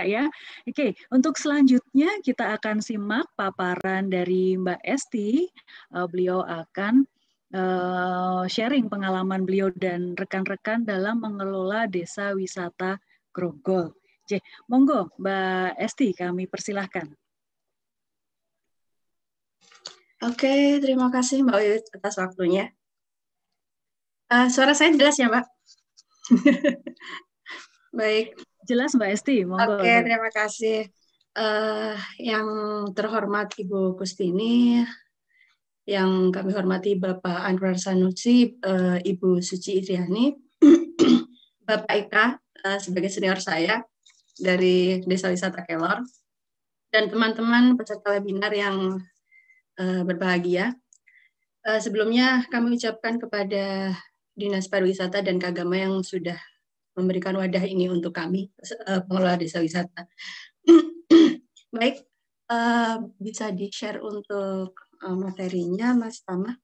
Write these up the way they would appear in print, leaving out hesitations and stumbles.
Ya. Oke, untuk selanjutnya kita akan simak paparan dari Mbak Esti. Beliau akan sharing pengalaman beliau dan rekan-rekan dalam mengelola desa wisata Grogol. Monggo Mbak Esti, kami persilahkan. Oke, terima kasih Mbak Wiwit atas waktunya. Suara saya jelas ya, Mbak? Baik. Jelas Mbak Esti, monggo. Oke, terima kasih. Yang terhormat Ibu Kustini, yang kami hormati Bapak Anwar Sanusi, Ibu Suci Idriani, Bapak Eka sebagai senior saya dari Desa Wisata Kelor, dan teman-teman peserta webinar yang berbahagia. Sebelumnya kami ucapkan kepada Dinas Pariwisata dan Kagama yang sudah memberikan wadah ini untuk kami, pengelola desa wisata. Baik, bisa di-share untuk materinya, Mas Tama.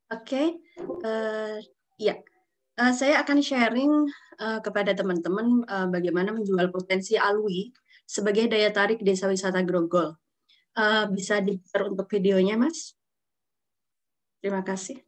Oke, ya. Saya akan sharing kepada teman-teman bagaimana menjual potensi Alwi sebagai daya tarik desa wisata Grogol. Bisa di-share untuk videonya, Mas? Terima kasih.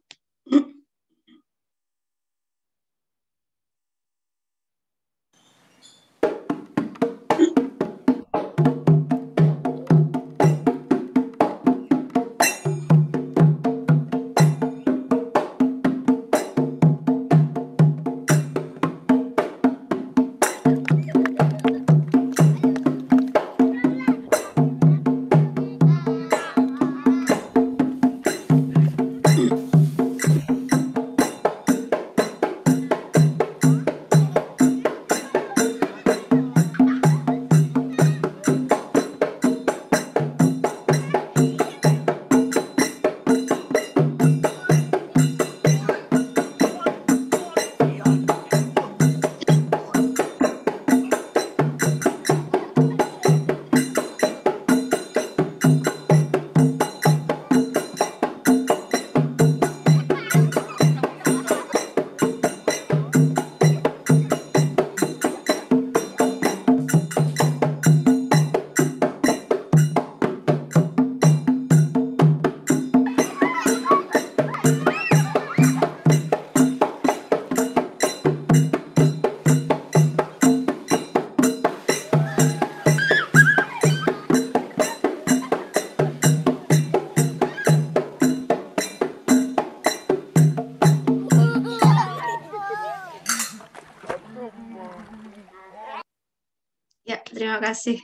Ya, terima kasih.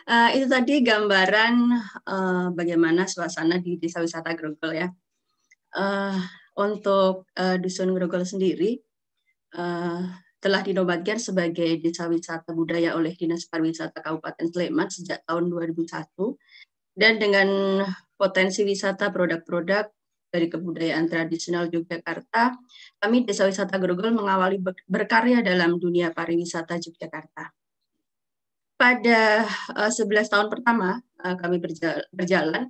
Itu tadi gambaran bagaimana suasana di Desa Wisata Grogol ya. Untuk Dusun Grogol sendiri telah dinobatkan sebagai Desa Wisata Budaya oleh Dinas Pariwisata Kabupaten Sleman sejak tahun 2001, dan dengan potensi wisata produk-produk dari kebudayaan tradisional Yogyakarta, kami Desa Wisata Grogol mengawali berkarya dalam dunia pariwisata Yogyakarta. Pada 11 tahun pertama kami berjalan,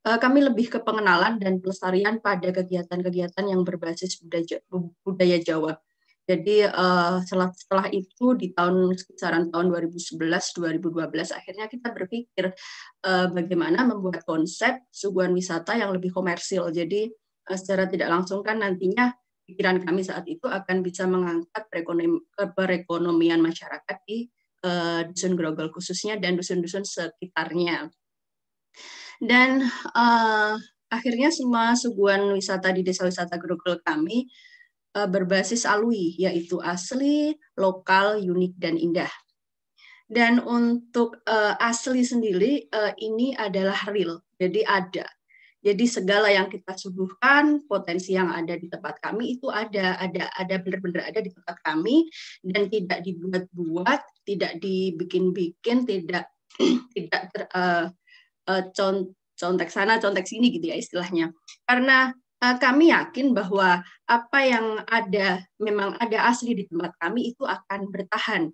kami lebih ke pengenalan dan pelestarian pada kegiatan-kegiatan yang berbasis budaya Jawa. Jadi setelah itu di kisaran tahun 2011-2012 akhirnya kita berpikir bagaimana membuat konsep suguhan wisata yang lebih komersil. Jadi secara tidak langsung kan nantinya pikiran kami saat itu akan bisa mengangkat perekonomian masyarakat di Dusun Grogol khususnya dan dusun-dusun sekitarnya. Dan akhirnya semua suguhan wisata di Desa Wisata Grogol kami berbasis Alwi, yaitu asli, lokal, unik, dan indah. Dan untuk asli sendiri ini adalah real, jadi ada. Jadi segala yang kita suguhkan, potensi yang ada di tempat kami itu ada benar-benar ada di tempat kami, dan tidak dibuat-buat, tidak dibikin-bikin, tidak contek sana, contek sini gitu ya istilahnya. Karena kami yakin bahwa apa yang ada memang ada asli di tempat kami itu akan bertahan.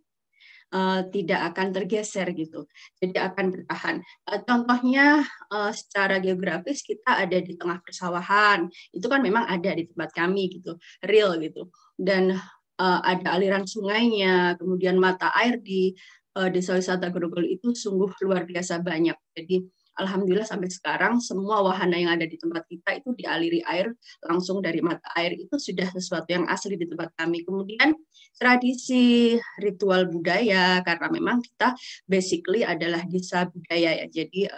tidak akan tergeser gitu, jadi akan bertahan. Contohnya secara geografis kita ada di tengah persawahan, itu kan memang ada di tempat kami gitu, real gitu, dan ada aliran sungainya, kemudian mata air di Desa Wisata Grogol itu sungguh luar biasa banyak. Jadi alhamdulillah sampai sekarang semua wahana yang ada di tempat kita itu dialiri air langsung dari mata air, itu sudah sesuatu yang asli di tempat kami. Kemudian tradisi ritual budaya, karena memang kita basically adalah desa budaya ya, jadi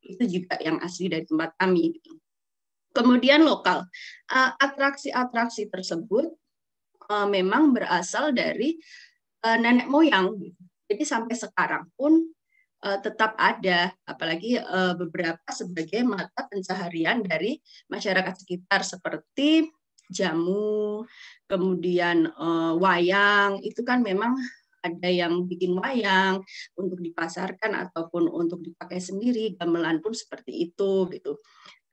itu juga yang asli dari tempat kami. Kemudian lokal, atraksi-atraksi tersebut memang berasal dari nenek moyang. Jadi sampai sekarang pun tetap ada, apalagi beberapa sebagai mata pencaharian dari masyarakat sekitar seperti jamu, kemudian wayang, itu kan memang ada yang bikin wayang untuk dipasarkan ataupun untuk dipakai sendiri, gamelan pun seperti itu gitu.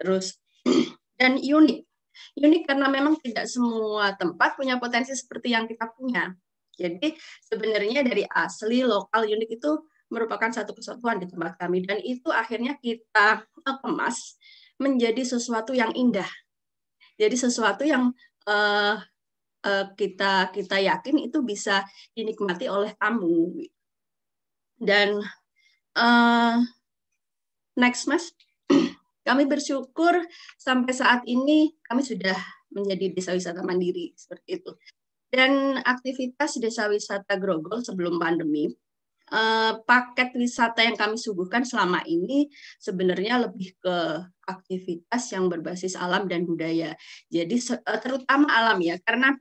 Terus dan unik karena memang tidak semua tempat punya potensi seperti yang kita punya. Jadi sebenarnya dari asli lokal unik itu merupakan satu kesatuan di tempat kami, dan itu akhirnya kita kemas menjadi sesuatu yang indah. Jadi sesuatu yang kita yakin itu bisa dinikmati oleh tamu. Dan next Mas, kami bersyukur sampai saat ini kami sudah menjadi desa wisata mandiri seperti itu. Dan aktivitas desa wisata Grogol sebelum pandemi, paket wisata yang kami suguhkan selama ini sebenarnya lebih ke aktivitas yang berbasis alam dan budaya. Jadi terutama alam ya, karena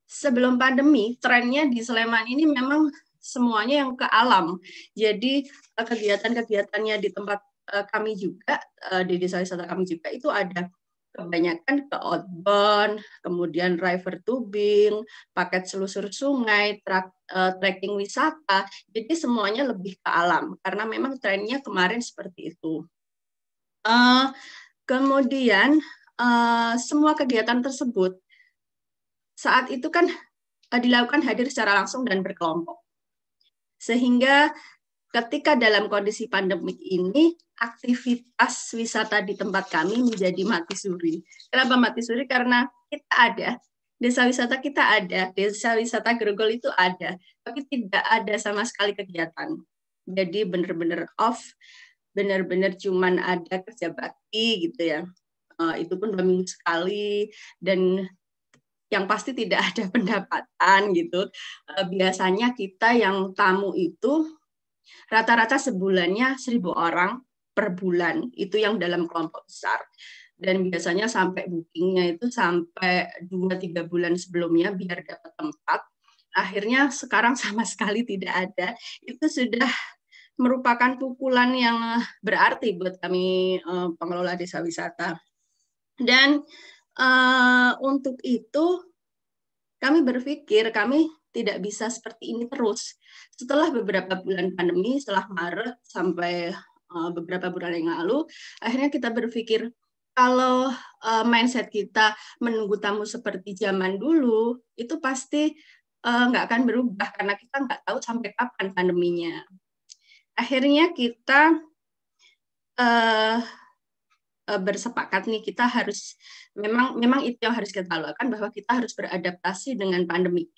sebelum pandemi trennya di Sleman ini memang semuanya yang ke alam. Jadi kegiatan-kegiatannya di tempat kami juga, di desa wisata kami juga itu ada kebanyakan ke outbound, kemudian river tubing, paket selusur sungai, trekking wisata. Jadi semuanya lebih ke alam karena memang trennya kemarin seperti itu. Kemudian semua kegiatan tersebut saat itu kan dilakukan hadir secara langsung dan berkelompok. Sehingga ketika dalam kondisi pandemik ini, aktivitas wisata di tempat kami menjadi mati suri. Kenapa mati suri? Karena kita ada, desa wisata kita ada, desa wisata Grogol itu ada, tapi tidak ada sama sekali kegiatan. Jadi benar-benar off, benar-benar cuman ada kerja bakti gitu ya. Itu pun 2 minggu sekali, dan yang pasti tidak ada pendapatan gitu. Biasanya kita yang tamu itu rata-rata sebulannya 1.000 orang per bulan, itu yang dalam kelompok besar. Dan biasanya sampai bookingnya itu sampai 2-3 bulan sebelumnya biar dapat tempat. Akhirnya sekarang sama sekali tidak ada. Itu sudah merupakan pukulan yang berarti buat kami pengelola desa wisata. Dan untuk itu kami berpikir kami tidak bisa seperti ini terus. Setelah beberapa bulan pandemi, setelah Maret sampai beberapa bulan yang lalu, akhirnya kita berpikir kalau mindset kita menunggu tamu seperti zaman dulu, itu pasti nggak akan berubah karena kita nggak tahu sampai kapan pandeminya. Akhirnya kita bersepakat nih, kita harus memang itu yang harus kita lakukan, bahwa kita harus beradaptasi dengan pandemi.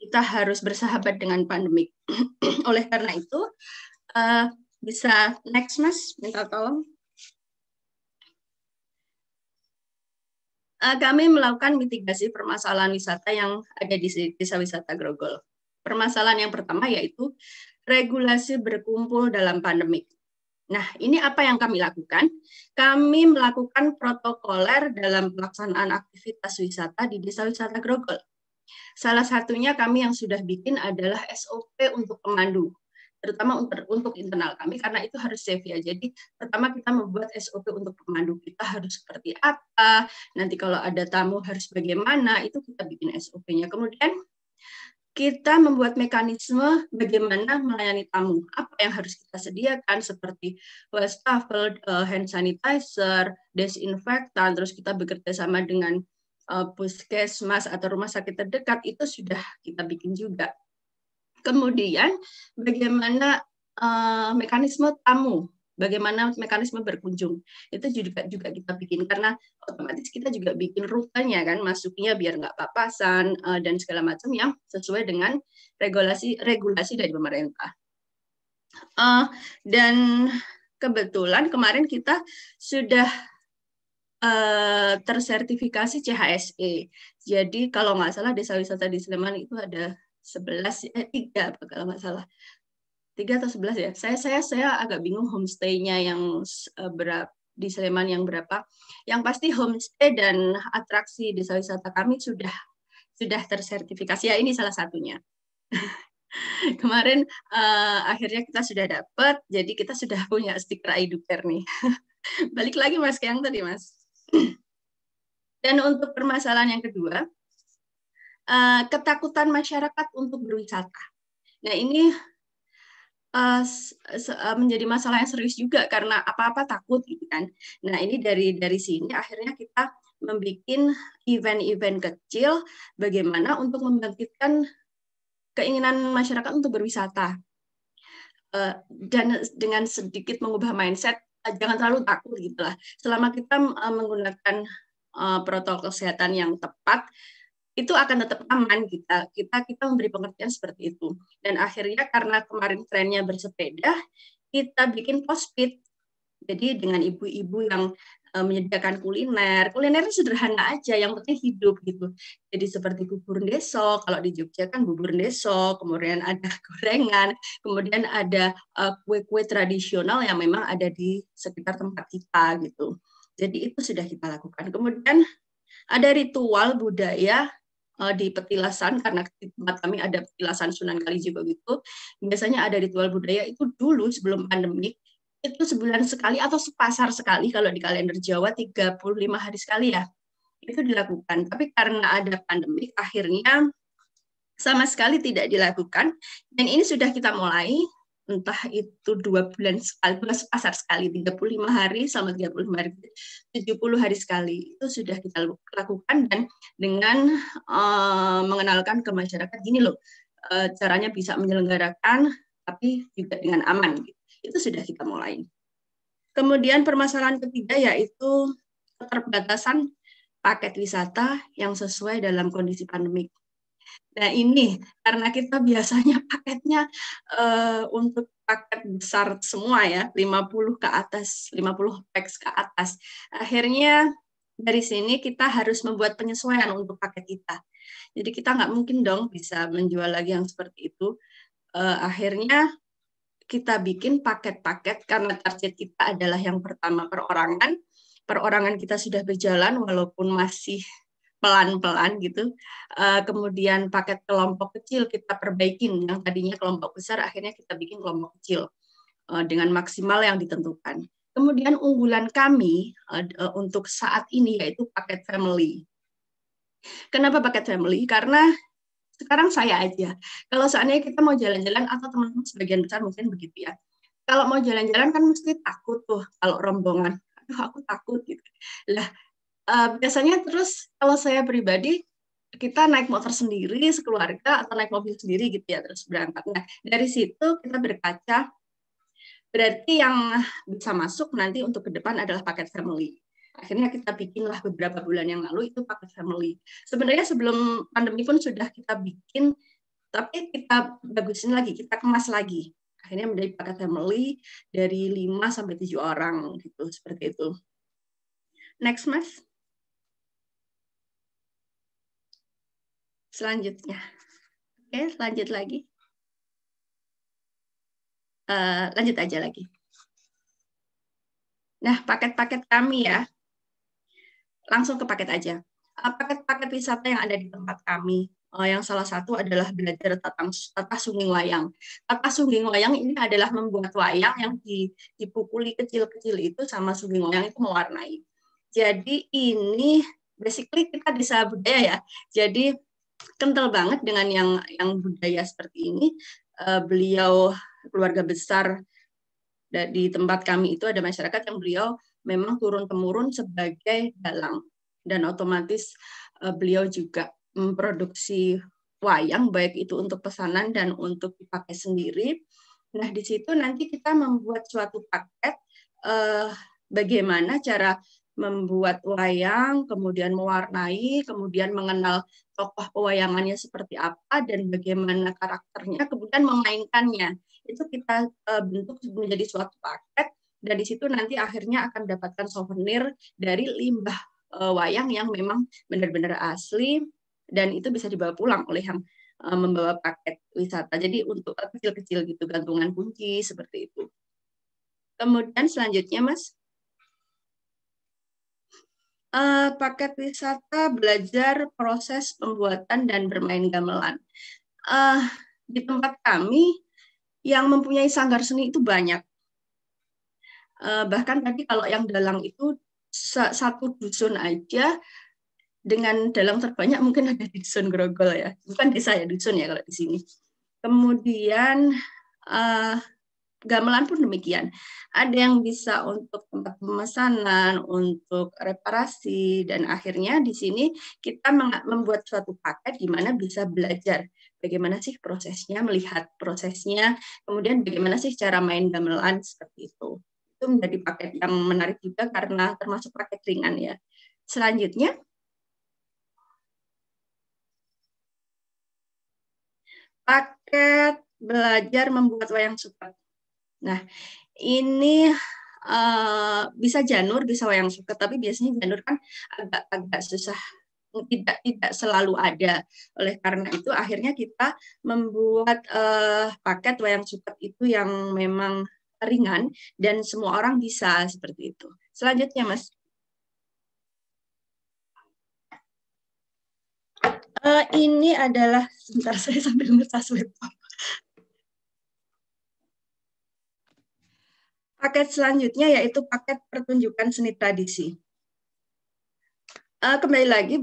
Kita harus bersahabat dengan pandemi. Oleh karena itu, bisa next Mas, minta tolong. Kami melakukan mitigasi permasalahan wisata yang ada di desa wisata Grogol. Permasalahan yang pertama yaitu regulasi berkumpul dalam pandemik. Nah, ini apa yang kami lakukan? Kami melakukan protokoler dalam pelaksanaan aktivitas wisata di desa wisata Grogol. Salah satunya kami yang sudah bikin adalah SOP untuk pemandu, terutama untuk internal kami, karena itu harus safe ya. Jadi pertama kita membuat SOP untuk pemandu, kita harus seperti apa, nanti kalau ada tamu harus bagaimana, itu kita bikin SOP-nya. Kemudian kita membuat mekanisme bagaimana melayani tamu, apa yang harus kita sediakan seperti wastafel, hand sanitizer, desinfektan, terus kita bekerja sama dengan puskesmas atau rumah sakit terdekat, itu sudah kita bikin juga. Kemudian bagaimana mekanisme tamu, bagaimana mekanisme berkunjung, itu juga kita bikin, karena otomatis kita juga bikin rutenya kan, masuknya biar nggak papasan dan segala macam yang sesuai dengan regulasi dari pemerintah. Dan kebetulan kemarin kita sudah tersertifikasi CHSE. Jadi kalau nggak salah desa wisata di Sleman itu ada 3 kalau nggak salah. 3 atau 11 ya. Saya agak bingung homestay-nya yang berapa di Sleman yang berapa. Yang pasti homestay dan atraksi desa wisata kami sudah tersertifikasi. Ya, ini salah satunya. Kemarin akhirnya kita sudah dapat, jadi kita sudah punya stiker iDuker nih. Balik lagi Mas ke yang tadi, Mas. Dan untuk permasalahan yang kedua, ketakutan masyarakat untuk berwisata. Nah, ini menjadi masalah yang serius juga karena apa-apa takut gitu kan. Nah, ini dari sini akhirnya kita membuat event-event kecil bagaimana untuk membangkitkan keinginan masyarakat untuk berwisata. Dan dengan sedikit mengubah mindset, jangan terlalu takut gitu lah. Selama kita menggunakan protokol kesehatan yang tepat, itu akan tetap aman. Kita memberi pengertian seperti itu. Dan akhirnya karena kemarin trennya bersepeda, kita bikin pospit. Jadi dengan ibu-ibu yang menyediakan kulinernya sederhana aja, yang penting hidup gitu. Jadi seperti bubur deso, kalau di Jogja kan bubur deso, kemudian ada gorengan, kemudian ada kue-kue tradisional yang memang ada di sekitar tempat kita gitu. Jadi itu sudah kita lakukan. Kemudian ada ritual budaya di petilasan, karena di tempat kami ada petilasan Sunan Kalijaga gitu. Biasanya ada ritual budaya itu dulu sebelum pandemi, itu sebulan sekali atau sepasar sekali, kalau di kalender Jawa 35 hari sekali ya, itu dilakukan. Tapi karena ada pandemi, akhirnya sama sekali tidak dilakukan. Dan ini sudah kita mulai, entah itu 2 bulan sekali, sepasar sekali, 35 hari sama 35 hari, 70 hari sekali. Itu sudah kita lakukan, dan dengan mengenalkan ke masyarakat, gini loh, caranya bisa menyelenggarakan, tapi juga dengan aman. Itu sudah kita mulai. Kemudian permasalahan ketiga yaitu keterbatasan paket wisata yang sesuai dalam kondisi pandemik. Nah, ini karena kita biasanya paketnya untuk paket besar semua ya, 50 ke atas, 50 packs ke atas. Akhirnya dari sini kita harus membuat penyesuaian untuk paket kita. Jadi kita nggak mungkin dong bisa menjual lagi yang seperti itu. Akhirnya kita bikin paket-paket karena target kita adalah yang pertama perorangan. Perorangan kita sudah berjalan walaupun masih pelan-pelan gitu. Kemudian paket kelompok kecil kita perbaikin, yang tadinya kelompok besar akhirnya kita bikin kelompok kecil dengan maksimal yang ditentukan. Kemudian unggulan kami untuk saat ini yaitu paket family. Kenapa paket family? Karena sekarang saya aja, kalau seandainya kita mau jalan-jalan, atau teman-teman sebagian besar mungkin begitu ya, kalau mau jalan-jalan kan mesti takut tuh kalau rombongan, aduh aku takut gitu. Lah, biasanya terus kalau saya pribadi, kita naik motor sendiri sekeluarga atau naik mobil sendiri gitu ya, terus berangkat. Nah, dari situ kita berkaca, berarti yang bisa masuk nanti untuk ke depan adalah paket family. Akhirnya kita bikinlah beberapa bulan yang lalu itu paket family. Sebenarnya sebelum pandemi pun sudah kita bikin, tapi kita bagusin lagi, kita kemas lagi. Akhirnya menjadi paket family dari 5 sampai 7 orang gitu, seperti itu. Next, Mas. Selanjutnya. Oke, lanjut lagi. Lanjut aja lagi. Nah, paket-paket kami ya. Langsung ke paket aja. Paket-paket wisata yang ada di tempat kami. Yang salah satu adalah belajar tata sungging wayang. Tata sungging wayang ini adalah membuat wayang yang dipukuli kecil-kecil itu sama sungging wayang itu mewarnai. Jadi ini basically kita desa budaya ya. Jadi kental banget dengan yang budaya seperti ini. Beliau keluarga besar di tempat kami itu ada masyarakat yang beliau memang turun-temurun sebagai dalang, dan otomatis beliau juga memproduksi wayang, baik itu untuk pesanan dan untuk dipakai sendiri. Nah, di situ nanti kita membuat suatu paket bagaimana cara membuat wayang, kemudian mewarnai, kemudian mengenal tokoh pewayangannya seperti apa dan bagaimana karakternya, kemudian memainkannya. Itu kita bentuk menjadi suatu paket, dan di situ nanti akhirnya akan dapatkan souvenir dari limbah wayang yang memang benar-benar asli, dan itu bisa dibawa pulang oleh yang membawa paket wisata. Jadi untuk kecil-kecil gitu, gantungan kunci seperti itu. Kemudian selanjutnya, Mas, paket wisata belajar proses pembuatan dan bermain gamelan. Di tempat kami yang mempunyai sanggar seni itu banyak. Bahkan tadi kalau yang dalang itu satu dusun aja dengan dalang terbanyak mungkin ada di dusun Grogol ya, bukan desa ya, dusun ya kalau di sini. Kemudian gamelan pun demikian. Ada yang bisa untuk tempat pemesanan, untuk reparasi, dan akhirnya di sini kita membuat suatu paket di mana bisa belajar bagaimana sih prosesnya, melihat prosesnya, kemudian bagaimana sih cara main gamelan seperti itu. Itu menjadi paket yang menarik juga karena termasuk paket ringan ya. Selanjutnya, paket belajar membuat wayang suket. Nah, ini bisa janur, bisa wayang suket, tapi biasanya janur kan agak susah, tidak selalu ada. Oleh karena itu akhirnya kita membuat paket wayang suket itu yang memang ringan dan semua orang bisa seperti itu. Selanjutnya, Mas. Ini adalah, sebentar saya sambil ngecas laptop. Paket selanjutnya yaitu paket pertunjukan seni tradisi. Kembali lagi,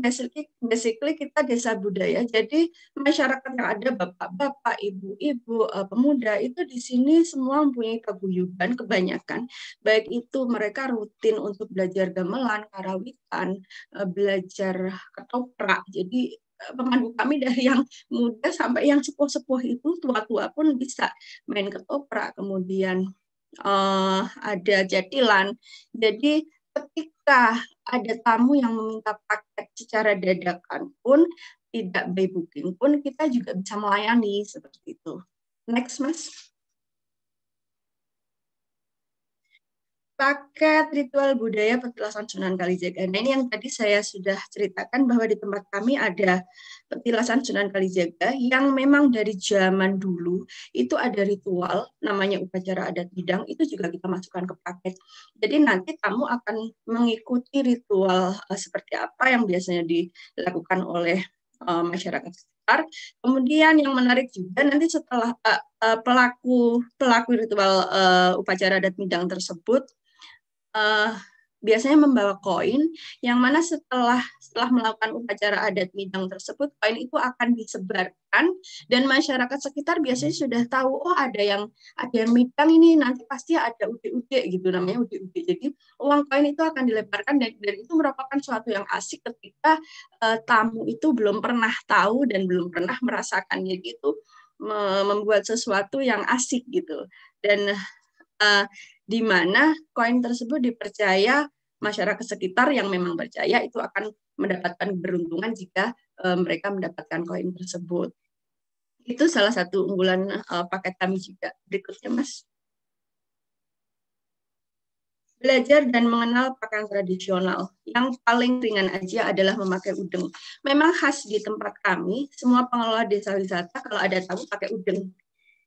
basically kita desa budaya, jadi masyarakat yang ada, bapak-bapak, ibu-ibu, pemuda, itu di sini semua mempunyai paguyuban kebanyakan, baik itu mereka rutin untuk belajar gamelan, karawitan, belajar ketoprak, jadi pemandu kami dari yang muda sampai yang sepuh-sepuh itu, tua-tua pun bisa main ketoprak, kemudian ada jatilan, jadi ketika ada tamu yang meminta paket secara dadakan pun, tidak by booking pun, kita juga bisa melayani seperti itu. Next, Mas. Paket ritual budaya petilasan Sunan Kalijaga. Nah, ini yang tadi saya sudah ceritakan bahwa di tempat kami ada petilasan Sunan Kalijaga yang memang dari zaman dulu itu ada ritual namanya upacara adat bidang, itu juga kita masukkan ke paket. Jadi nanti kamu akan mengikuti ritual seperti apa yang biasanya dilakukan oleh masyarakat sekitar. Kemudian yang menarik juga nanti setelah pelaku ritual upacara adat bidang tersebut biasanya membawa koin, yang mana setelah melakukan upacara adat midang tersebut, koin itu akan disebarkan dan masyarakat sekitar biasanya sudah tahu, oh ada yang midang ini, nanti pasti ada ude-ude gitu, namanya ude-ude. Jadi uang koin itu akan dilebarkan, dan itu merupakan suatu yang asik ketika tamu itu belum pernah tahu dan belum pernah merasakan. Jadi itu membuat sesuatu yang asik gitu. Dan di mana koin tersebut dipercaya masyarakat sekitar yang memang percaya itu akan mendapatkan keberuntungan jika mereka mendapatkan koin tersebut. Itu salah satu unggulan paket kami juga. Berikutnya, Mas. Belajar dan mengenal pakaian tradisional. Yang paling ringan aja adalah memakai udeng. Memang khas di tempat kami, semua pengelola desa wisata kalau ada tamu pakai udeng.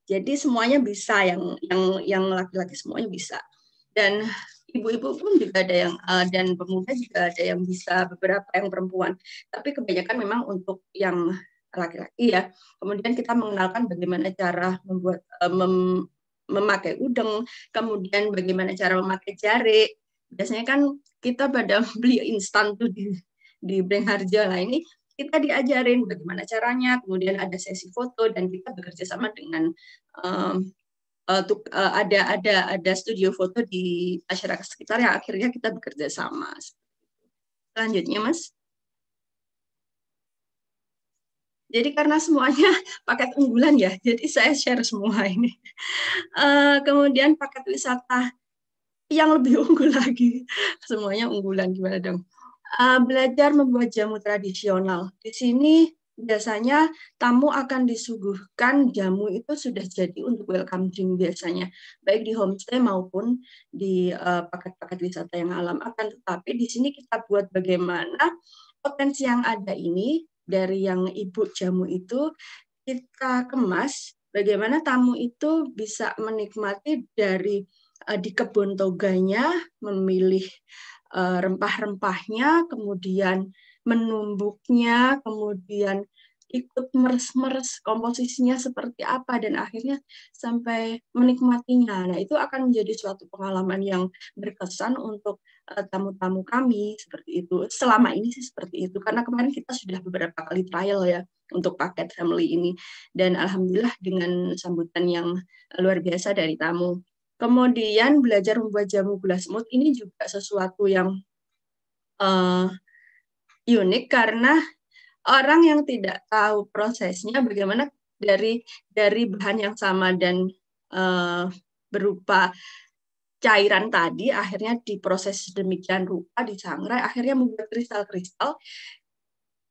Jadi semuanya bisa, yang laki-laki semuanya bisa. Dan ibu-ibu pun juga ada yang dan pemuda juga ada yang bisa, beberapa yang perempuan. Tapi kebanyakan memang untuk yang laki-laki ya. Kemudian kita mengenalkan bagaimana cara membuat memakai udeng, kemudian bagaimana cara memakai jari. Biasanya kan kita pada beli instan tuh di Breng Harja. Nah, ini kita diajarin bagaimana caranya, kemudian ada sesi foto dan kita bekerja sama dengan ada studio foto di masyarakat sekitar yang akhirnya kita bekerja sama. Selanjutnya, Mas. Jadi karena semuanya paket unggulan ya, jadi saya share semua ini. Kemudian paket wisata yang lebih unggul lagi, semuanya unggulan, gimana dong? Belajar membuat jamu tradisional. Di sini biasanya tamu akan disuguhkan jamu itu sudah jadi untuk welcome drink biasanya, baik di homestay maupun di paket-paket wisata yang alam. Akan tetapi di sini kita buat bagaimana potensi yang ada ini dari yang ibu jamu itu kita kemas, bagaimana tamu itu bisa menikmati dari di kebun toganya, memilih rempah-rempahnya, kemudian menumbuknya, kemudian ikut meres-meres komposisinya seperti apa, dan akhirnya sampai menikmatinya. Nah, itu akan menjadi suatu pengalaman yang berkesan untuk tamu-tamu kami, seperti itu. Selama ini sih seperti itu, karena kemarin kita sudah beberapa kali trial ya untuk paket family ini, dan alhamdulillah dengan sambutan yang luar biasa dari tamu. Kemudian belajar membuat jamu gula semut ini juga sesuatu yang unik karena orang yang tidak tahu prosesnya bagaimana dari bahan yang sama dan berupa cairan tadi akhirnya diproses demikian rupa, disangrai, akhirnya membuat kristal-kristal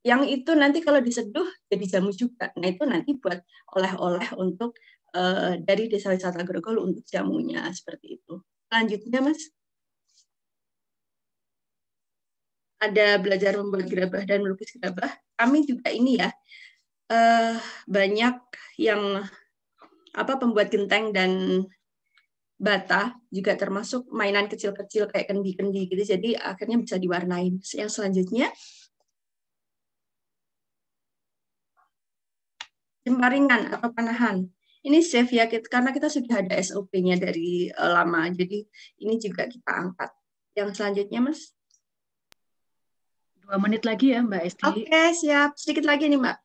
yang itu nanti kalau diseduh jadi jamu juga. Nah, itu nanti buat oleh-oleh untuk dari Desa Wisata Grogol untuk jamunya, seperti itu. Selanjutnya, Mas, ada belajar membuat gerabah dan melukis gerabah. Kami juga ini ya, banyak yang pembuat genteng dan bata, juga termasuk mainan kecil-kecil kayak kendi-kendi gitu, jadi akhirnya bisa diwarnain. Yang selanjutnya, jemparingan atau panahan. Ini safe ya, karena kita sudah ada SOP-nya dari lama, jadi ini juga kita angkat. Yang selanjutnya, Mas. 2 menit lagi ya, Mbak Esti. Oke, siap. Sedikit lagi nih, Mbak.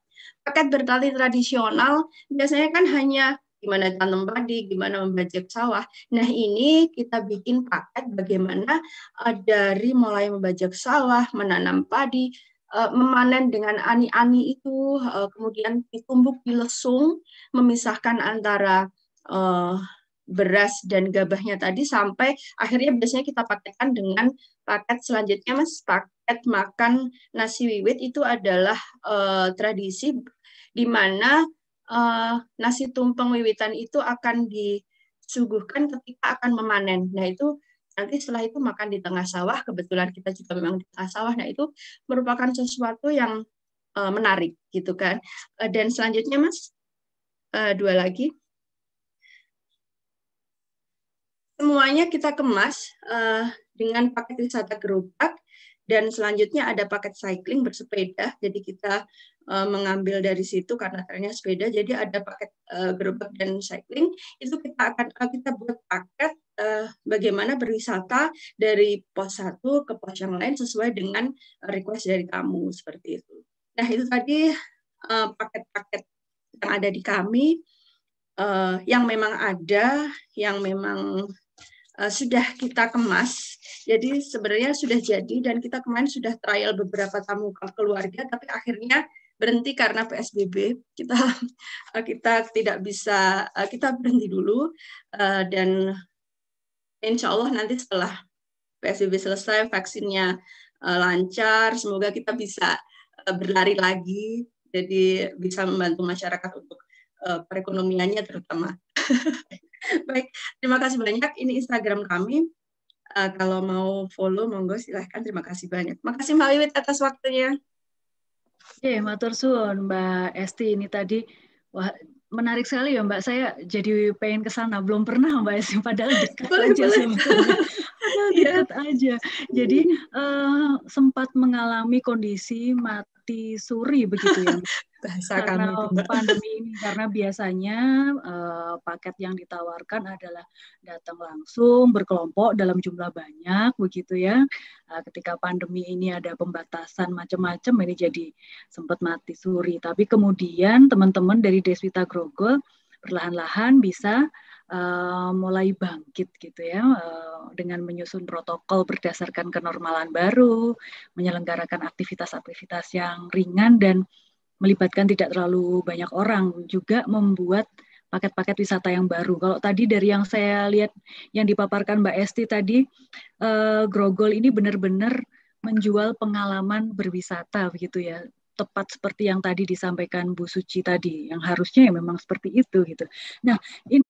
Paket bertali tradisional, biasanya kan hanya gimana tanam padi, gimana membajak sawah. Nah, ini kita bikin paket bagaimana dari mulai membajak sawah, menanam padi, memanen dengan ani-ani itu, kemudian ditumbuk, dilesung, memisahkan antara beras dan gabahnya tadi, sampai akhirnya biasanya kita pakaikan dengan paket selanjutnya, Mas. Paket makan nasi wiwit itu adalah tradisi di mana nasi tumpeng wiwitan itu akan disuguhkan ketika akan memanen. Nah, itu nanti setelah itu makan di tengah sawah, kebetulan kita juga memang di tengah sawah. Nah, itu merupakan sesuatu yang menarik gitu kan. Dan selanjutnya, Mas, 2 lagi. Semuanya kita kemas dengan paket wisata gerobak, dan selanjutnya ada paket cycling bersepeda. Jadi kita mengambil dari situ karena trennya sepeda. Jadi ada paket gerobak dan cycling. Itu kita buat paket bagaimana berwisata dari pos satu ke pos yang lain sesuai dengan request dari tamu, seperti itu. Nah, itu tadi paket-paket yang ada di kami, yang memang ada, yang memang sudah kita kemas. Jadi sebenarnya sudah jadi, dan kita kemarin sudah trial beberapa tamu keluarga, tapi akhirnya berhenti karena PSBB. Kita tidak bisa, kita berhenti dulu, dan insya Allah nanti setelah PSBB selesai, vaksinnya lancar, semoga kita bisa berlari lagi, jadi bisa membantu masyarakat untuk perekonomiannya terutama. Baik, terima kasih banyak. Ini Instagram kami. Kalau mau follow, monggo silahkan. Terima kasih banyak. Makasih Mbak Wiwit atas waktunya. Matur suwun Mbak Esti, ini tadi wah menarik sekali ya Mbak. Saya jadi pengen ke sana. Belum pernah Mbak Esti, padahal dekat aja sebetulnya. Padahal dekat aja. Jadi sempat mengalami kondisi mati suri begitu ya. Bahasa Karena kami, pandemi ini, karena biasanya paket yang ditawarkan adalah datang langsung berkelompok dalam jumlah banyak begitu ya. Ketika pandemi ini ada pembatasan macam-macam, ini jadi sempat mati suri. Tapi kemudian teman-teman dari Deswita Grogol perlahan-lahan bisa mulai bangkit gitu ya, dengan menyusun protokol berdasarkan kenormalan baru, menyelenggarakan aktivitas-aktivitas yang ringan dan melibatkan tidak terlalu banyak orang, juga membuat paket-paket wisata yang baru. Kalau tadi dari yang saya lihat yang dipaparkan Mbak Esti tadi, Grogol ini benar-benar menjual pengalaman berwisata begitu ya. Tepat seperti yang tadi disampaikan Bu Suci tadi, yang harusnya ya memang seperti itu gitu. Nah, ini